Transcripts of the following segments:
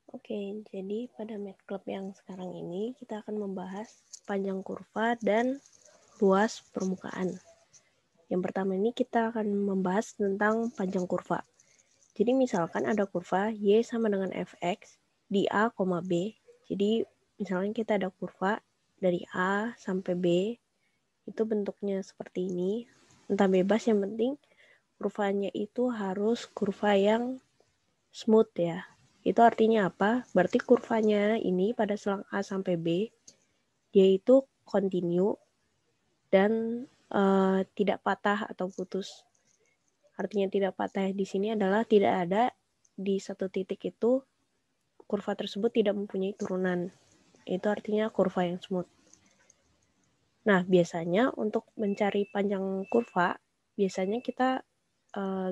Oke, jadi pada MATLAB yang sekarang ini kita akan membahas panjang kurva dan luas permukaan. Yang pertama ini kita akan membahas tentang panjang kurva. Jadi misalkan ada kurva Y sama dengan Fx di A, B. Jadi misalnya kita ada kurva dari A sampai B, itu bentuknya seperti ini. Entah bebas, yang penting kurvanya itu harus kurva yang smooth ya. Itu artinya apa? Berarti kurvanya ini pada selang A sampai B, dia itu kontinu dan tidak patah atau putus. Artinya tidak patah di sini adalah tidak ada di satu titik itu kurva tersebut tidak mempunyai turunan. Itu artinya kurva yang smooth. Nah, biasanya untuk mencari panjang kurva, biasanya kita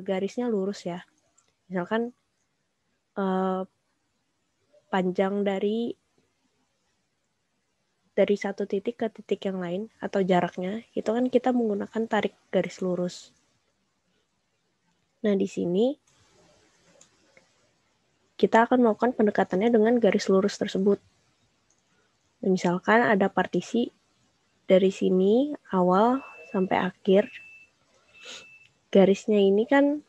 garisnya lurus ya. Misalkan panjang dari satu titik ke titik yang lain atau jaraknya, itu kan kita menggunakan tarik garis lurus. Nah, di sini kita akan melakukan pendekatannya dengan garis lurus tersebut. Nah, misalkan ada partisi dari sini awal sampai akhir, garisnya ini kan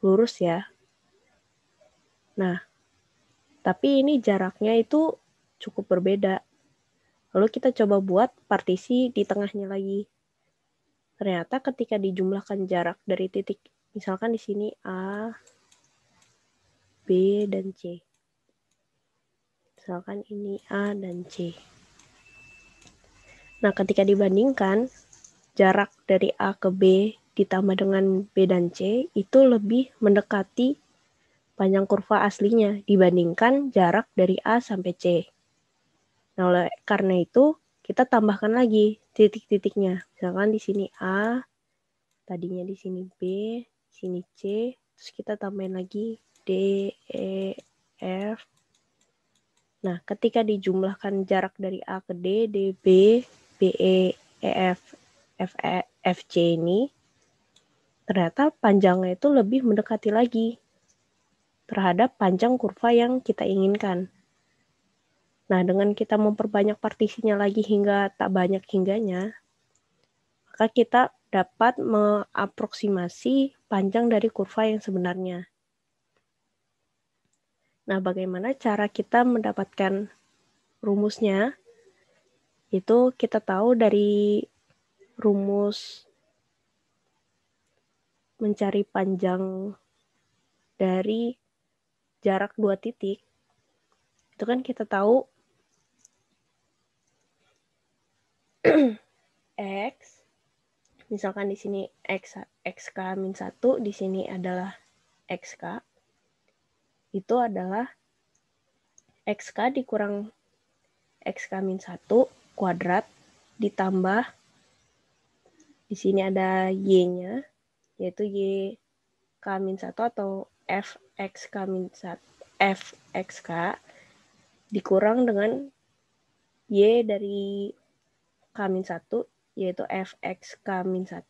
lurus ya. Nah, tapi ini jaraknya itu cukup berbeda. Lalu kita coba buat partisi di tengahnya lagi. Ternyata ketika dijumlahkan jarak dari titik, misalkan di sini A, B, dan C. Misalkan ini A dan C. Nah, ketika dibandingkan, jarak dari A ke B ditambah dengan B dan C itu lebih mendekati panjang kurva aslinya dibandingkan jarak dari A sampai C. Nah, oleh karena itu, kita tambahkan lagi titik-titiknya. Misalkan di sini A, tadinya di sini B, di sini C, terus kita tambahin lagi D, E, F. Nah, ketika dijumlahkan jarak dari A ke D, DB, BE, EF, FE, FC ini, ternyata panjangnya itu lebih mendekati lagi terhadap panjang kurva yang kita inginkan. Nah, dengan kita memperbanyak partisinya lagi hingga tak banyak hingganya, maka kita dapat mengaproksimasi panjang dari kurva yang sebenarnya. Nah, bagaimana cara kita mendapatkan rumusnya? Itu kita tahu dari rumus mencari panjang dari jarak dua titik. Itu kan kita tahu X, misalkan di sini XK min 1, di sini adalah XK. Itu adalah XK dikurang XK min 1 kuadrat ditambah di sini ada Y-nya, yaitu YK min 1 atau FXK min 1, FXK dikurang dengan Y dari K min 1, yaitu FXK min 1,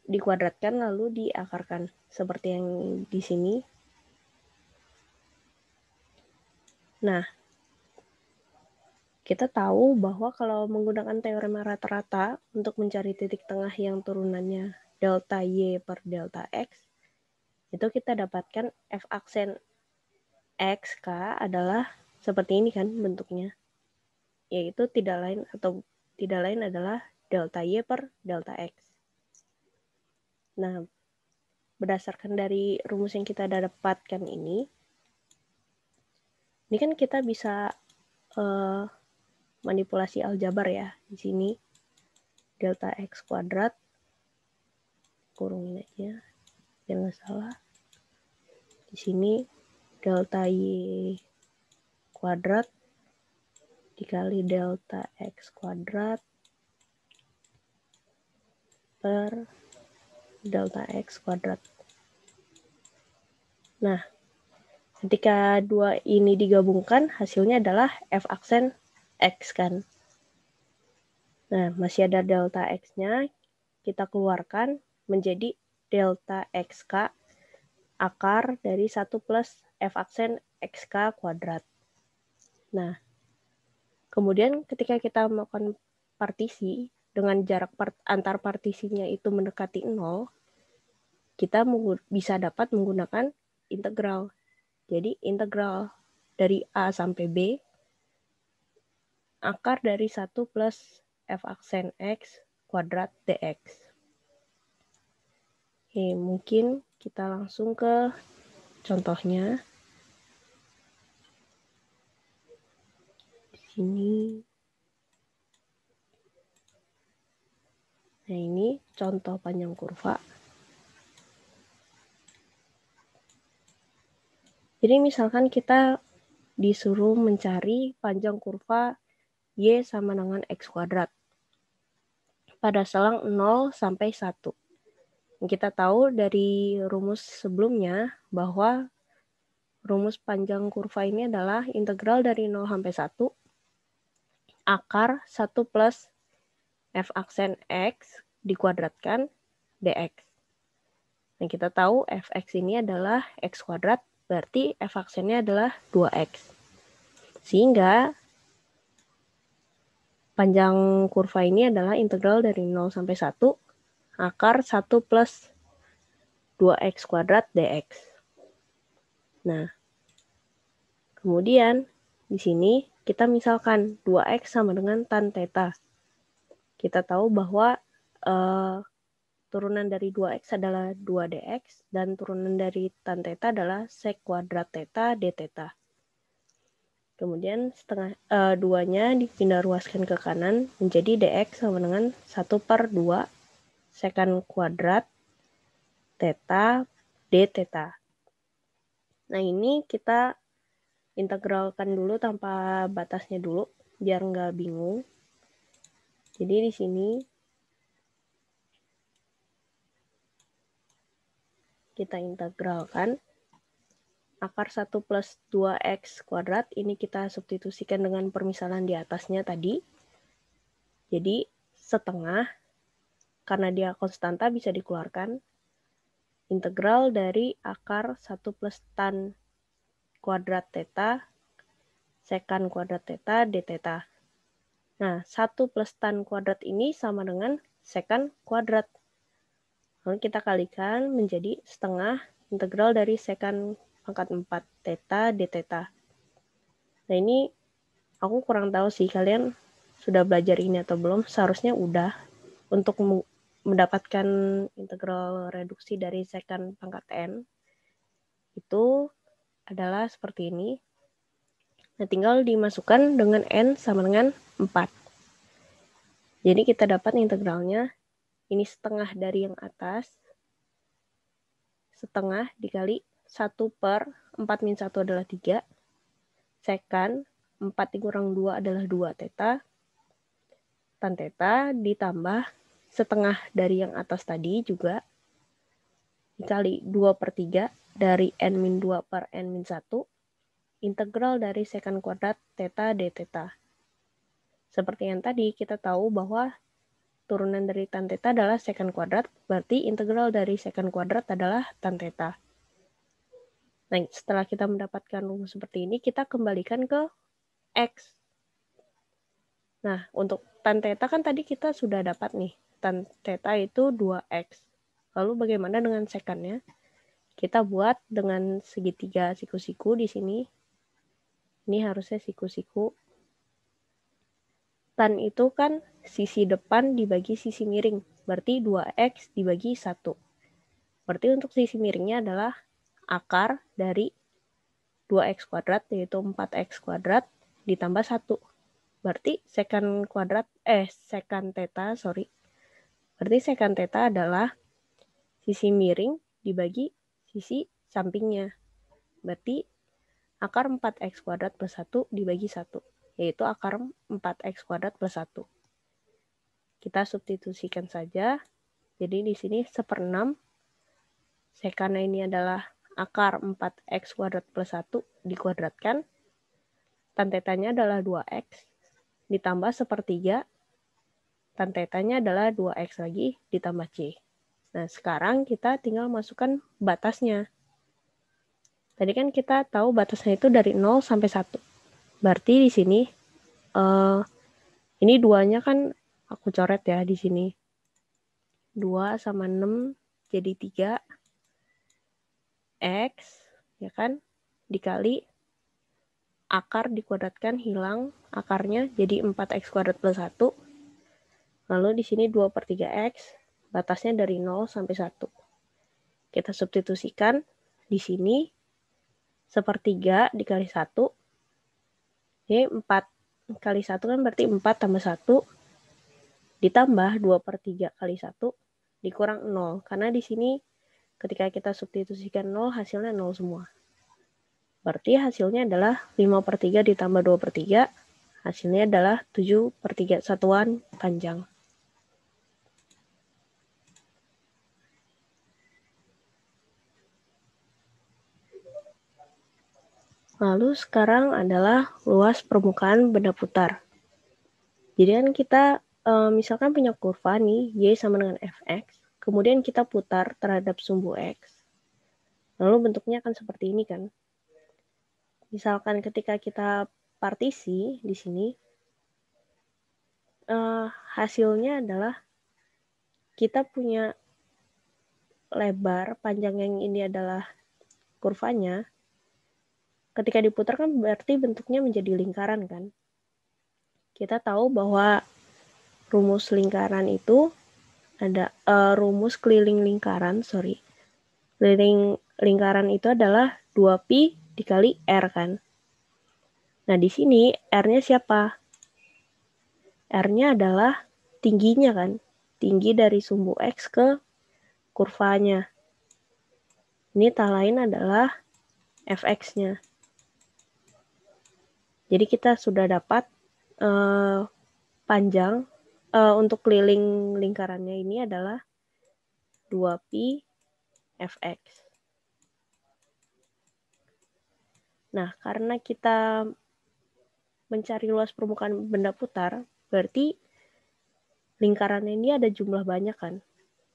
dikuadratkan lalu diakarkan seperti yang di sini. Nah, kita tahu bahwa kalau menggunakan teorema rata-rata untuk mencari titik tengah yang turunannya delta Y per delta X, itu kita dapatkan F aksen XK adalah seperti ini kan bentuknya, yaitu tidak lain adalah delta Y per delta X. Nah, berdasarkan dari rumus yang kita dapatkan ini kan kita bisa manipulasi aljabar ya. Di sini delta X kuadrat, kurungin aja, jangan salah. Di sini delta Y kuadrat dikali delta X kuadrat per delta X kuadrat. Nah, ketika dua ini digabungkan, hasilnya adalah F aksen X kan. Nah, masih ada delta X-nya, kita keluarkan menjadi delta XK akar dari 1 plus f aksen xk kuadrat. Nah, kemudian ketika kita melakukan partisi, dengan jarak antar partisinya itu mendekati 0, kita bisa dapat menggunakan integral. Jadi integral dari A sampai B, akar dari 1 plus f aksen x kuadrat dx. Oke, mungkin kita langsung ke contohnya. Di sini. Nah, ini contoh panjang kurva. Jadi misalkan kita disuruh mencari panjang kurva Y sama dengan X kuadrat pada selang 0 sampai 1. Kita tahu dari rumus sebelumnya bahwa rumus panjang kurva ini adalah integral dari 0 sampai 1 akar 1 plus f aksen x dikuadratkan dx. Nah, kita tahu fx ini adalah x kuadrat, berarti f aksennya adalah 2x. Sehingga panjang kurva ini adalah integral dari 0 sampai 1 akar 1 plus 2x kuadrat dx. Nah, kemudian di sini kita misalkan 2x sama dengan tan theta. Kita tahu bahwa turunan dari 2x adalah 2 dx dan turunan dari tan theta adalah sek kuadrat theta d theta. Kemudian setengah 2-nya dipindah ruaskan ke kanan menjadi dx sama dengan 1 per 2 sekan kuadrat theta d theta. Nah, ini kita integralkan dulu tanpa batasnya dulu biar nggak bingung. Jadi di sini kita integralkan akar 1 plus 2x kuadrat, ini kita substitusikan dengan permisalan di atasnya tadi. Jadi setengah, karena dia konstanta bisa dikeluarkan, integral dari akar 1 plus tan kuadrat theta sekan kuadrat theta d theta. Nah, 1 plus tan kuadrat ini sama dengan sekan kuadrat. Lalu kita kalikan menjadi setengah integral dari sekan pangkat 4 theta d theta. Nah, ini aku kurang tahu sih kalian sudah belajar ini atau belum. Seharusnya udah. Untuk mendapatkan integral reduksi dari sekan pangkat n itu adalah seperti ini. Nah, tinggal dimasukkan dengan n sama dengan 4. Jadi kita dapat integralnya, ini setengah dari yang atas, setengah dikali 1 per 4 min 1 adalah 3, sekan 4 dikurang 2 adalah 2 theta, tan theta ditambah setengah dari yang atas tadi juga, dikali 2 per 3 dari n min 2 per n min 1, integral dari sekan kuadrat theta d theta. Seperti yang tadi, kita tahu bahwa turunan dari tan theta adalah sekan kuadrat, berarti integral dari sekan kuadrat adalah tan theta. Nah, setelah kita mendapatkan rumus seperti ini, kita kembalikan ke x. Nah, untuk tan theta kan tadi kita sudah dapat nih, tan theta itu 2x. Lalu bagaimana dengan sekannya? Kita buat dengan segitiga siku-siku di sini. Ini harusnya siku-siku. Tan itu kan sisi depan dibagi sisi miring. Berarti 2x dibagi 1. Berarti untuk sisi miringnya adalah akar dari 2x kuadrat, yaitu 4x kuadrat, ditambah 1. Berarti sekan theta. Berarti sekan theta adalah sisi miring dibagi sisi sampingnya. Berarti akar 4x kuadrat plus 1 dibagi 1, yaitu akar 4x kuadrat plus 1. Kita substitusikan saja. Jadi di sini 1/6. Sekannya ini adalah akar 4x kuadrat plus 1 dikuadratkan. Tan tetanya adalah 2x. Ditambah 1/3. Tan tetanya adalah 2x lagi ditambah c. Nah, sekarang kita tinggal masukkan batasnya. Tadi kan kita tahu batasnya itu dari 0 sampai 1. Berarti di sini ini 2-nya kan aku coret ya di sini. 2 sama 6 jadi 3 X, ya kan? Dikali akar dikuadratkan hilang akarnya jadi 4X kuadrat plus 1. Lalu di sini 2/3X, batasnya dari 0 sampai 1. Kita substitusikan di sini 1/3 dikali 1. Jadi 4 kali 1 kan berarti 4 tambah 1 ditambah 2/3 kali 1 dikurang 0. Karena di sini ketika kita substitusikan 0 hasilnya 0 semua. Berarti hasilnya adalah 5/3 ditambah 2/3, hasilnya adalah 7/3 satuan panjang. Lalu sekarang adalah luas permukaan benda putar. Jadi kan kita misalkan punya kurva nih, Y sama dengan Fx, kemudian kita putar terhadap sumbu X. Lalu bentuknya akan seperti ini kan. Misalkan ketika kita partisi di sini, hasilnya adalah kita punya lebar panjang yang ini adalah kurvanya. Ketika diputar kan berarti bentuknya menjadi lingkaran kan. Kita tahu bahwa rumus lingkaran itu ada rumus keliling lingkaran, keliling lingkaran itu adalah 2pi dikali R kan. Nah, di sini R-nya siapa? R-nya adalah tingginya kan. Tinggi dari sumbu X ke kurvanya. Ini tak lain adalah Fx-nya. Jadi kita sudah dapat panjang untuk keliling lingkarannya ini adalah 2pi Fx. Nah, karena kita mencari luas permukaan benda putar, berarti lingkaran ini ada jumlah banyak kan.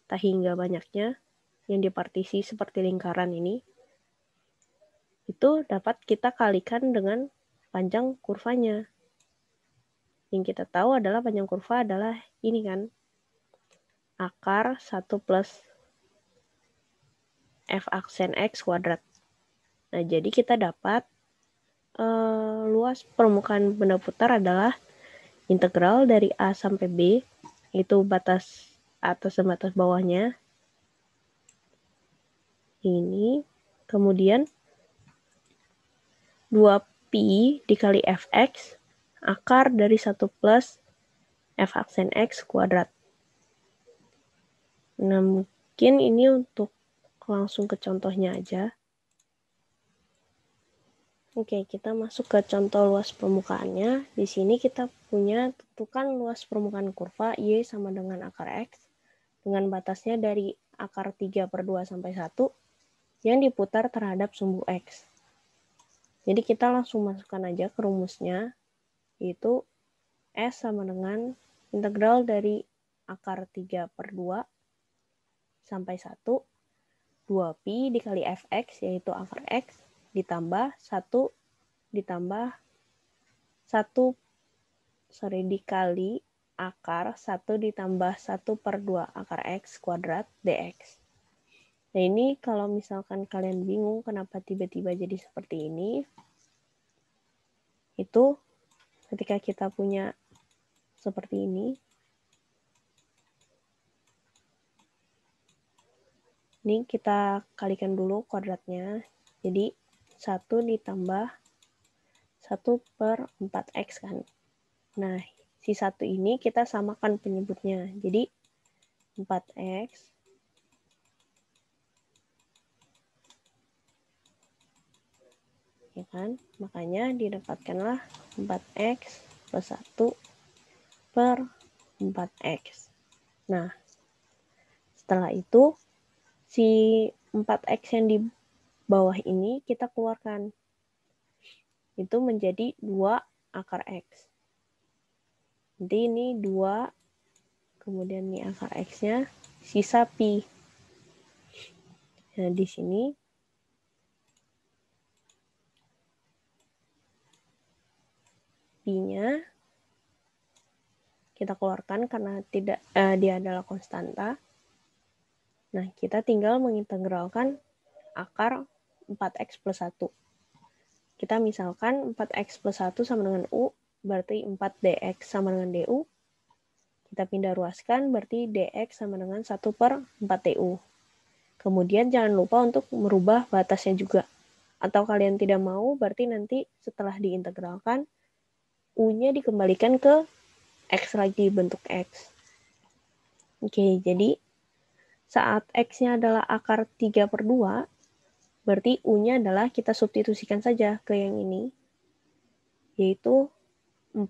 Tak hingga banyaknya yang dipartisi seperti lingkaran ini, itu dapat kita kalikan dengan panjang kurvanya. Yang kita tahu adalah panjang kurva adalah ini kan, akar 1 plus F aksen X kuadrat. Nah, jadi kita dapat luas permukaan benda putar adalah integral dari A sampai B, itu batas atas dan batas bawahnya. Ini, kemudian 2pi dikali Fx, akar dari 1 plus F aksen X kuadrat. Nah, mungkin ini untuk langsung ke contohnya aja. Oke, kita masuk ke contoh luas permukaannya. Di sini kita punya tentukan luas permukaan kurva Y sama dengan akar X dengan batasnya dari akar 3/2 sampai 1 yang diputar terhadap sumbu X. Jadi kita langsung masukkan aja ke rumusnya, yaitu S sama dengan integral dari akar 3/2 sampai 1, 2pi dikali Fx, yaitu akar X, ditambah 1 dikali akar 1 ditambah 1/2 akar X kuadrat dx. Nah, ini kalau misalkan kalian bingung kenapa tiba-tiba jadi seperti ini, itu ketika kita punya seperti ini kita kalikan dulu kuadratnya. Jadi 1 ditambah 1/4x kan. Nah, si 1 ini kita samakan penyebutnya. Jadi 4x ya kan? Makanya didapatkanlah 4x plus 1/4x. Nah, setelah itu si 4x yang di bawah ini kita keluarkan. Itu menjadi 2 akar X. Nanti ini 2, kemudian ini akar X-nya, sisa pi. Nah, di sini Pi-nya kita keluarkan karena dia adalah konstanta. Nah, kita tinggal mengintegralkan akar 4x plus 1. Kita misalkan 4x plus 1 sama dengan U, berarti 4dx sama dengan du. Kita pindah ruaskan, berarti dx sama dengan 1 per 4du. Kemudian jangan lupa untuk merubah batasnya juga. Atau kalian tidak mau, berarti nanti setelah diintegralkan, U-nya dikembalikan ke X lagi, bentuk X. Oke, jadi saat X-nya adalah akar 3 per 2, berarti U-nya adalah kita substitusikan saja ke yang ini, yaitu 4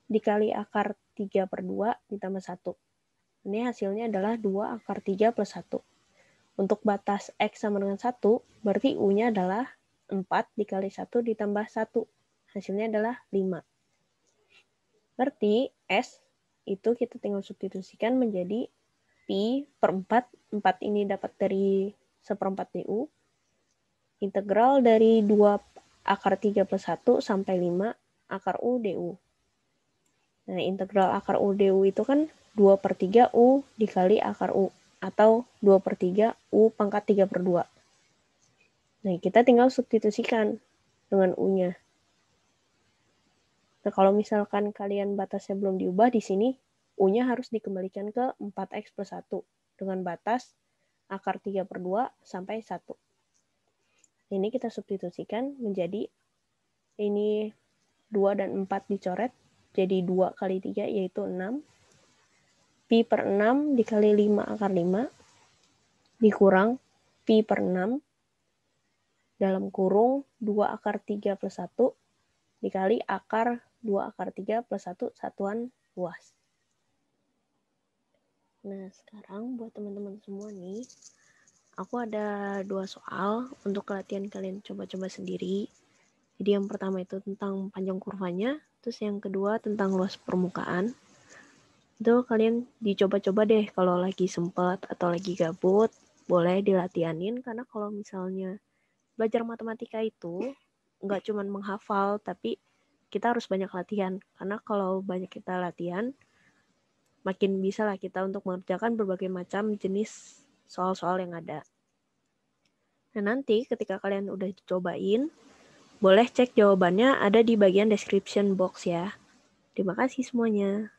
dikali akar 3 per 2 ditambah 1. Ini hasilnya adalah 2 akar 3 plus 1. Untuk batas X sama dengan 1, berarti U-nya adalah 4 dikali 1 ditambah 1. Hasilnya adalah 5. Berarti S itu kita tinggal substitusikan menjadi Pi per 4. 4 ini dapat dari 1/4 du. Integral dari 2 akar 3 plus 1 sampai 5 akar U du. Nah, integral akar U du itu kan 2 per 3 U dikali akar U. Atau 2 per 3 U pangkat 3 per 2. Nah, kita tinggal substitusikan dengan U-nya. Nah, kalau misalkan kalian batasnya belum diubah di sini, U-nya harus dikembalikan ke 4x plus 1 dengan batas akar 3 per 2 sampai 1. Ini kita substitusikan menjadi ini 2 dan 4 dicoret, jadi 2 kali 3 yaitu 6. Pi per 6 dikali 5 akar 5 dikurang Pi per 6 dalam kurung 2 akar 3 plus 1 dikali akar 2 akar 3 plus 1 satuan luas. Nah, sekarang buat teman-teman semua nih, aku ada 2 soal untuk latihan kalian coba-coba sendiri. Jadi yang pertama itu tentang panjang kurvanya, terus yang kedua tentang luas permukaan. Itu kalian dicoba-coba deh kalau lagi sempat atau lagi gabut, boleh dilatihanin, karena kalau misalnya belajar matematika itu nggak cuma menghafal, tapi kita harus banyak latihan. Karena kalau banyak kita latihan, makin bisa lah kita untuk mengerjakan berbagai macam jenis soal-soal yang ada. Nah, nanti ketika kalian udah cobain, boleh cek jawabannya ada di bagian description box ya. Terima kasih semuanya.